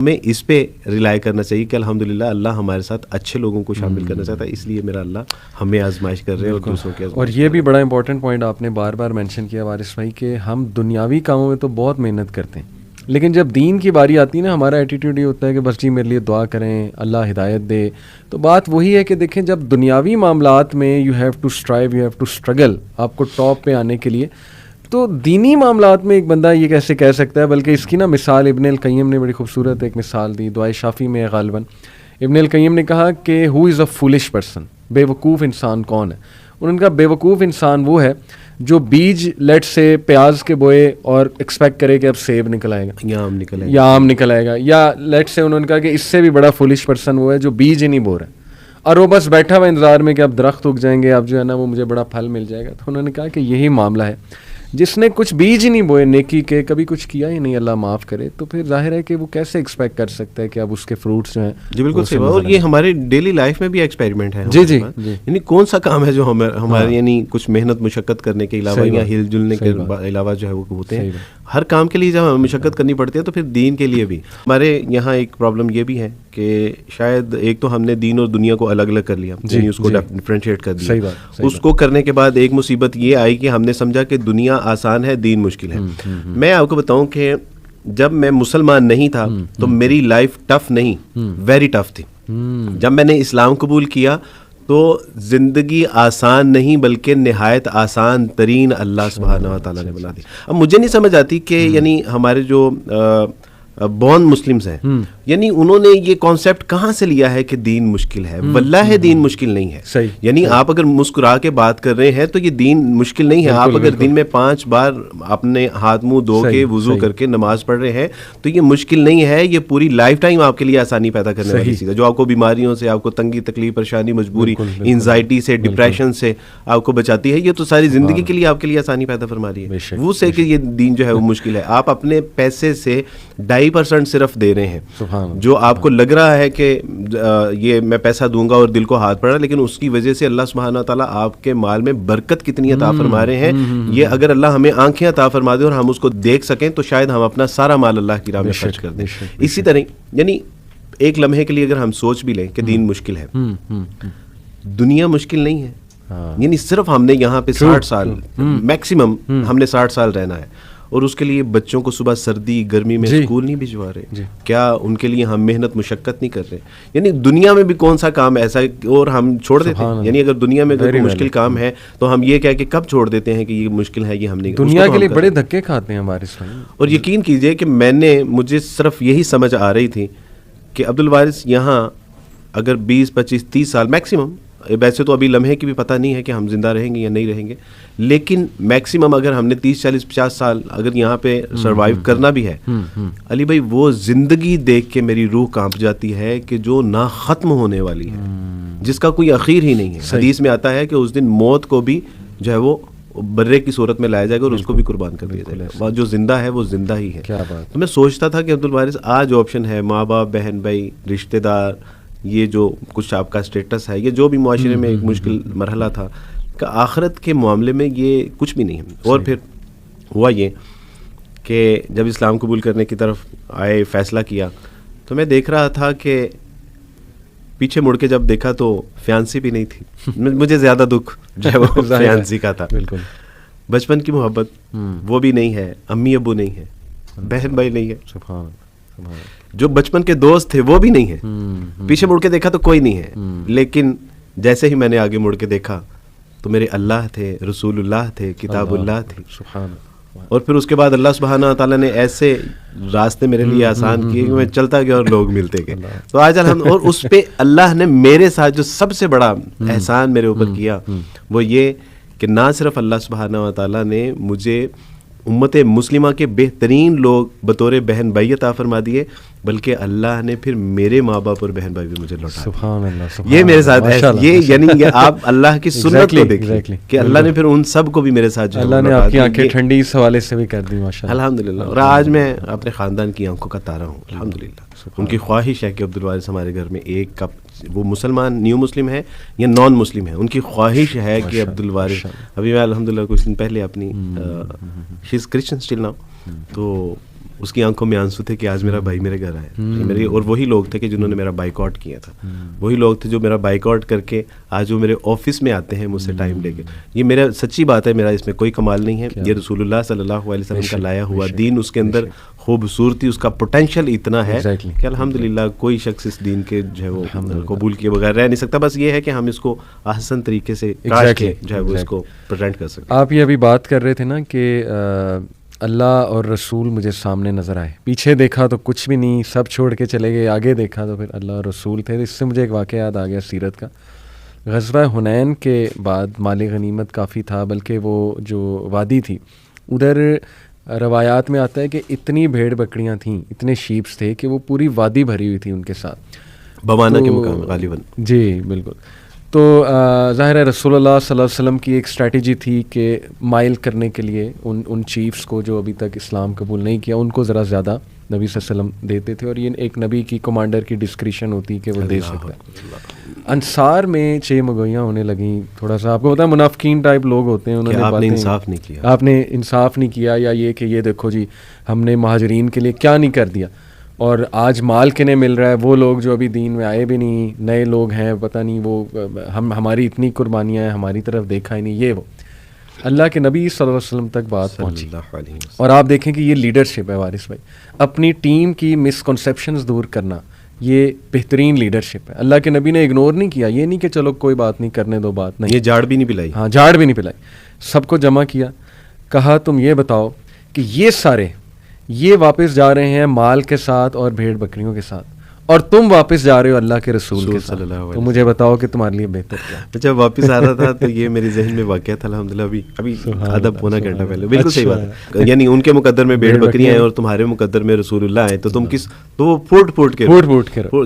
ہمیں اس پہ ریلائی کرنا چاہیے کہ الحمدللہ اللہ ہمارے ساتھ اچھے لوگوں کو شامل کرنا چاہتا ہے, اس لیے میرا اللہ ہمیں آزمائش کر رہے ہیں اور دوسروں کی اور یہ بھی بڑا امپورٹنٹ پوائنٹ آپ نے بار بار مینشن کیا وارث بھائی کہ ہم دنیاوی کاموں میں تو بہت محنت کرتے ہیں, لیکن جب دین کی باری آتی ہے نا, ہمارا ایٹیٹیوڈ یہ ہوتا ہے کہ بس جی میرے لیے دعا کریں, اللہ ہدایت دے. تو بات وہی ہے کہ دیکھیں جب دنیاوی معاملات میں you have to strive, you have to struggle, آپ کو ٹاپ پہ آنے کے لیے, تو دینی معاملات میں ایک بندہ یہ کیسے کہہ سکتا ہے. بلکہ اس کی نا مثال ابن القیم نے بڑی خوبصورت ایک مثال دی, دعائے شافی میں غالباً ابن القیم نے کہا کہ ہو از اے فولش پرسن, بے وقوف انسان کون ہے. انہوں نے کہا بے وقوف انسان وہ ہے جو بیج لیٹ سے پیاز کے بوئے اور ایکسپیکٹ کرے کہ اب سیب نکل آئے گا یا آم نکل آئے گا, یا لیٹ سے انہوں نے کہا کہ اس سے بھی بڑا فولش پرسن وہ ہے جو بیج ہی نہیں بو رہا ہے اور وہ بس بیٹھا ہوا انتظار میں کہ اب درخت اگ جائیں گے, اب جو ہے نا وہ مجھے بڑا پھل مل جائے گا. تو انہوں نے کہا کہ یہی معاملہ ہے, جس نے کچھ بیج ہی نہیں بوئے نیکی کے, کبھی کچھ کیا ہی نہیں, اللہ معاف کرے, تو پھر ظاہر ہے کہ وہ کیسے ایکسپیکٹ کر سکتا ہے کہ اب اس کے فروٹس جو ہیں. جی بالکل صحیح. اور یہ ہمارے ڈیلی لائف میں بھی ایکسپیریمنٹ ہے. جی جی, یعنی کون سا کام ہے جو ہمارے یعنی کچھ محنت مشقت کرنے کے علاوہ یا ہل جلنے کے علاوہ جو ہے وہ ہوتے ہیں. ہر کام کے لیے جب ہمیں مشقت کرنی پڑتی ہے تو پھر دین کے لیے بھی. ہمارے یہاں ایک پرابلم یہ بھی ہے کہ شاید ایک تو ہم نے دین اور دنیا کو الگ الگ کر لیا, یعنی اس کو ڈفرینشیٹ کر دیا. اس کو کرنے کے بعد ایک مصیبت یہ آئی کہ ہم نے سمجھا کہ دنیا آسان ہے, دین مشکل ہے. میں آپ کو بتاؤں کہ جب میں مسلمان نہیں تھا تو میری لائف ٹف نہیں, ویری ٹف تھی. جب میں نے اسلام قبول کیا تو زندگی آسان نہیں بلکہ نہایت آسان ترین اللہ سبحانہ و تعالیٰ نے بنا دی. اب مجھے نہیں سمجھ آتی کہ یعنی ہمارے جو بورن مسلمز ہیں, یعنی انہوں نے یہ کانسیپٹ کہاں سے لیا ہے کہ دین مشکل ہے. واللہ دین مشکل نہیں ہے. یعنی آپ اگر مسکرا کے بات کر رہے ہیں تو یہ دین مشکل نہیں ہے. آپ اگر دن میں 5 بار اپنے ہاتھ منہ دھو کے وضو کر کے نماز پڑھ رہے ہیں تو یہ مشکل نہیں ہے. یہ پوری لائف ٹائم آپ کے لیے آسانی پیدا کرنے والی چیز ہے, جو آپ کو بیماریوں سے, آپ کو تنگی تکلیف پریشانی مجبوری انزائٹی سے, ڈپریشن سے آپ کو بچاتی ہے. یہ تو ساری زندگی کے لیے آپ کے لیے آسانی پیدا فرما رہی ہے. وہ سے کہ یہ دین جو ہے وہ مشکل ہے. آپ اپنے پیسے سے 2.5% صرف دے رہے ہیں, جو آپ کو لگ رہا ہے کہ یہ میں پیسہ دوں گا اور دل کو ہاتھ پڑا, لیکن اس کی وجہ سے اللہ سبحانہ و تعالیٰ آپ کے مال میں برکت کتنی عطا فرما رہے ہیں. یہ اگر اللہ ہمیں آنکھیں عطا فرما دے اور ہم اس کو دیکھ سکیں تو شاید ہم اپنا سارا مال اللہ کی راہ میں خرچ کر دیں. اسی طرح یعنی ایک لمحے کے لیے اگر ہم سوچ بھی لیں کہ دین مشکل ہے, دنیا مشکل نہیں ہے. یعنی صرف ہم نے یہاں پہ 60 سال میکسیمم ہم نے 60 سال رہنا ہے, اور اس کے لیے بچوں کو صبح سردی گرمی میں اسکول نہیں بھجوا رہے. کیا ان کے لیے ہم محنت مشقت نہیں کر رہے؟ یعنی دنیا میں بھی کون سا کام ایسا اور ہم چھوڑ دیتے ہیں. یعنی اگر دنیا میں کوئی مشکل کام ہے تو ہم یہ کہہ کہ کب چھوڑ دیتے ہیں کہ یہ مشکل ہے, یہ ہم نہیں. دنیا کے لیے بڑے دھکے کھاتے ہیں ہمارے سامنے. اور یقین کیجئے کہ مجھے صرف یہی سمجھ آ رہی تھی کہ عبدالوارث یہاں اگر 20 25 30 سال میکسیمم, ویسے تو ابھی لمحے کی بھی پتہ نہیں ہے کہ ہم زندہ رہیں گے یا نہیں رہیں گے, لیکن میکسیمم اگر ہم نے 30 40 50 سال اگر یہاں پہ سروائیو کرنا بھی ہے, علی بھائی وہ زندگی دیکھ کے میری روح کانپ جاتی ہے کہ جو نہ ختم ہونے والی ہے, جس کا کوئی اخیر ہی نہیں ہے. حدیث میں آتا ہے کہ اس دن موت کو بھی جو ہے وہ برے کی صورت میں لایا جائے گا اور اس کو بھی قربان کر دیا جائے گا. جو زندہ ہے وہ زندہ ہی ہے. تو میں سوچتا تھا کہ عبدالوارث آج آپشن ہے, ماں باپ بہن بھائی رشتہ دار, یہ جو کچھ آپ کا اسٹیٹس ہے, یہ جو بھی معاشرے میں ایک مشکل مرحلہ تھا, کہ آخرت کے معاملے میں یہ کچھ بھی نہیں ہے. اور پھر ہوا یہ کہ جب اسلام قبول کرنے کی طرف آئے, فیصلہ کیا, تو میں دیکھ رہا تھا کہ پیچھے مڑ کے جب دیکھا تو فیانسی بھی نہیں تھی. مجھے زیادہ دکھ جو ہے وہ فیانسی کا تھا. بچپن کی محبت وہ بھی نہیں ہے, امی ابو نہیں ہے, بہن بھائی نہیں ہے, جو بچپن کے دوست تھے وہ بھی نہیں ہے. پیچھے مڑ کے دیکھا تو کوئی نہیں ہے, لیکن جیسے ہی میں نے آگے مڑ کے دیکھا تو میرے اللہ تھے, رسول اللہ تھے, کتاب اللہ تھی. اور پھر اس کے بعد اللہ سبحانہ تعالیٰ نے ایسے راستے میرے لیے آسان کیے کہ میں چلتا گیا اور لوگ ملتے گئے. تو آج اور اس پہ اللہ نے میرے ساتھ جو سب سے بڑا احسان میرے اوپر کیا وہ یہ کہ نہ صرف اللہ سبحانہ تعالیٰ نے مجھے امت مسلمہ کے بہترین لوگ بطور بہن بھائی عطا فرما دیے, بلکہ اللہ نے پھر میرے ماں باپ اور بہن بھائی بھی مجھے لوٹا. سبحان اللہ, یہ میرے ساتھ ہے. یہ یعنی یہ آپ اللہ کی سنت کو دیکھیں کہ اللہ نے پھر ان سب کو بھی میرے ساتھ جو اللہ نے آپ کی آنکھیں ٹھنڈی اس حوالے سے بھی کر دی ماشاءاللہ, الحمدللہ. اور آج میں اپنے خاندان کی آنکھوں کا تارا ہوں الحمدللہ. ان کی خواہش ہے کہ عبدالوارث ہمارے گھر میں ایک کپ, وہ مسلمان نیو مسلم ہے یا نان مسلم ہے, ان کی خواہش ہے کہ عبدالوارث, ابھی میں الحمدللہ کچھ دن پہلے اپنی شی از کرسچن اسٹل ناؤ, تو اس کی آنکھوں میں آنسو تھے کہ آج میرا بھائی میرے گھر آیا میرے, اور وہی لوگ تھے کہ جنہوں نے میرا بائیک آؤٹ کیا تھا, وہی لوگ تھے جو میرا بائیک آؤٹ کر کے آج وہ میرے آفس میں آتے ہیں مجھ سے ٹائم لے کے. یہ میرا سچی بات ہے, میرا اس میں کوئی کمال نہیں ہے. یہ رسول اللہ صلی اللہ علیہ وسلم کا لایا ہوا دین, اس کے اندر خوبصورتی, اس کا پوٹینشیل اتنا ہے کہ الحمدللہ کوئی شخص اس دین کے جو ہے وہ قبول کیے بغیر رہ نہیں سکتا. بس یہ ہے کہ ہم اس کو احسن طریقے سے کاٹ کے جو ہے وہ اس کو پریزنٹ کر سکتے. آپ یہ ابھی بات کر رہے تھے نا کہ اللہ اور رسول مجھے سامنے نظر آئے, پیچھے دیکھا تو کچھ بھی نہیں, سب چھوڑ کے چلے گئے, آگے دیکھا تو پھر اللہ اور رسول تھے. اس سے مجھے ایک واقعہ یاد آ گیا سیرت کا. غزوہ حنین کے بعد مال غنیمت کافی تھا, بلکہ وہ جو وادی تھی ادھر روایات میں آتا ہے کہ اتنی بھیڑ بکریاں تھیں, اتنے شیپس تھے کہ وہ پوری وادی بھری ہوئی تھی ان کے ساتھ, بوانا کے مقام غالباً. جی بالکل. تو ظاہر ہے رسول اللہ صلی اللہ علیہ وسلم کی ایک اسٹریٹجی تھی کہ مائل کرنے کے لیے ان چیفس کو جو ابھی تک اسلام قبول نہیں کیا, ان کو ذرا زیادہ نبی صلی اللہ علیہ وسلم دیتے تھے, اور یہ ایک نبی کی کمانڈر کی ڈسکریشن ہوتی کہ وہ دے سکتا ہے. انصار میں 6 مگویاں ہونے لگیں, تھوڑا سا آپ کو پتا ہے منافقین ٹائپ لوگ ہوتے ہیں, انہوں نے آپ نے انصاف نہیں کیا, آپ نے انصاف نہیں کیا, یا یہ کہ یہ دیکھو جی ہم نے مہاجرین کے لیے کیا نہیں کر دیا, اور آج مال کنہیں مل رہا ہے, وہ لوگ جو ابھی دین میں آئے بھی نہیں, نئے لوگ ہیں, پتہ نہیں وہ ہماری اتنی قربانیاں ہیں, ہماری طرف دیکھا ہی نہیں. یہ وہ اللہ کے نبی صلی اللہ علیہ وسلم تک بات پہنچی. اور آپ دیکھیں کہ یہ لیڈرشپ ہے وارث بھائی, اپنی ٹیم کی مسکنسیپشنز دور کرنا, یہ بہترین لیڈرشپ ہے. اللہ کے نبی نے اگنور نہیں کیا, یہ نہیں کہ چلو کوئی بات نہیں, کرنے دو بات نہیں, یہ جھاڑ بھی نہیں پلائی. ہاں جھاڑ بھی نہیں پلائی, سب کو جمع کیا, کہا تم یہ بتاؤ کہ یہ سارے یہ واپس جا رہے ہیں مال کے ساتھ اور بھیڑ بکریوں کے ساتھ, اور تم واپس جا رہے ہو اللہ کے رسول کے ساتھ, تو مجھے بتاؤ کہ تمہارے لیے بہتر کیا. اچھا, واپس آ رہا تھا تو یہ میرے ذہن میں واقعہ تھا الحمدللہ ابھی آدھا پونا گھنٹہ پہلے. بالکل صحیح بات ہے, یعنی ان کے مقدر میں بھیڑ بکریاں ہیں اور تمہارے مقدر میں رسول اللہ ہیں, تو تم کس تو وہ پھوٹ کے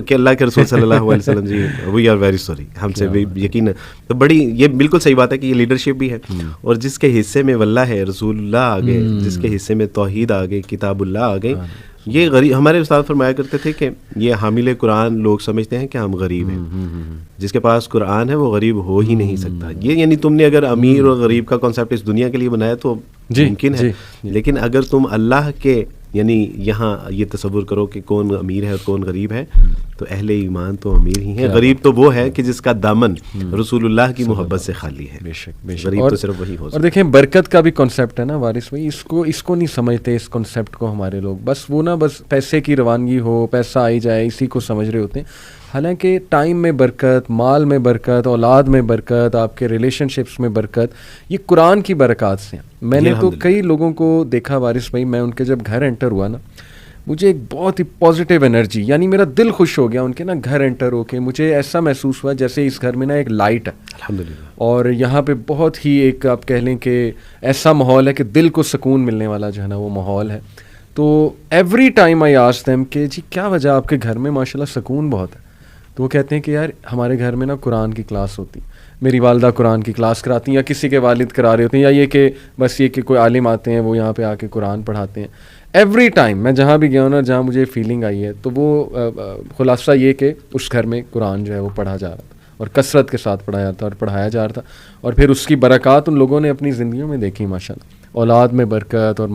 کہ اللہ کے رسول صلی اللہ علیہ وسلم جی وی آر ویری سوری, ہم سے یقین. تو بڑی یہ بالکل صحیح بات ہے کہ یہ لیڈرشپ بھی ہے, اور جس کے حصے میں واللہ ہے, رسول اللہ آ گئے, جس کے حصے میں توحید آ گئی, کتاب اللہ آ گئی. یہ غریب, ہمارے استاد فرمایا کرتے تھے کہ یہ حامل قرآن لوگ سمجھتے ہیں کہ ہم غریب ہیں, جس کے پاس قرآن ہے وہ غریب ہو ہی نہیں سکتا. یہ یعنی تم نے اگر امیر اور غریب کا کانسیپٹ اس دنیا کے لیے بنایا تو ممکن ہے, لیکن اگر تم اللہ کے یعنی یہاں یہ تصور کرو کہ کون امیر ہے اور کون غریب ہے, تو اہل ایمان تو امیر ہی ہیں. غریب تو وہ ہے کہ جس کا دامن رسول اللہ کی محبت سے خالی ہے. غریب تو صرف وہی ہو سکتا. اور دیکھیں برکت کا بھی کانسیپٹ ہے نا وارث بھائی, اس کو نہیں سمجھتے اس کانسیپٹ کو ہمارے لوگ. بس وہ نا بس پیسے کی روانگی ہو, پیسہ آئی جائے, اسی کو سمجھ رہے ہوتے ہیں. حالانکہ ٹائم میں برکت, مال میں برکت, اولاد میں برکت, آپ کے ریلیشن شپس میں برکت, یہ قرآن کی برکات سے. میں نے تو کئی لوگوں کو دیکھا وارث بھائی, میں ان کے جب گھر انٹر ہوا نا, مجھے ایک بہت ہی پازیٹیو انرجی, یعنی میرا دل خوش ہو گیا ان کے نا گھر انٹر ہو کے. مجھے ایسا محسوس ہوا جیسے اس گھر میں نا ایک لائٹ ہے الحمدللہ, اور یہاں پہ بہت ہی ایک آپ کہہ لیں کہ ایسا ماحول ہے کہ دل کو سکون ملنے والا جو ہے نا وہ ماحول ہے. تو every time I ask them کہ جی کیا وجہ آپ کے گھر میں ماشاءاللہ سکون بہت ہے. تو وہ کہتے ہیں کہ یار ہمارے گھر میں نا قرآن کی کلاس ہوتی, میری والدہ قرآن کی کلاس کراتی ہیں, یا کسی کے والد کرا رہے ہوتے ہیں, یا یہ کہ بس یہ کہ کوئی عالم آتے ہیں وہ یہاں پہ آ کے قرآن پڑھاتے ہیں. ایوری ٹائم میں جہاں بھی گیا ہوں نا, جہاں مجھے فیلنگ آئی ہے, تو وہ خلاصہ یہ کہ اس گھر میں قرآن جو ہے وہ پڑھا جا رہا تھا, اور کثرت کے ساتھ پڑھایا تھا اور پڑھایا جا رہا تھا. اور پھر اس کی برکات ان لوگوں نے اپنی زندگیوں میں دیکھی ماشاءاللہ, اولاد میں برکت اور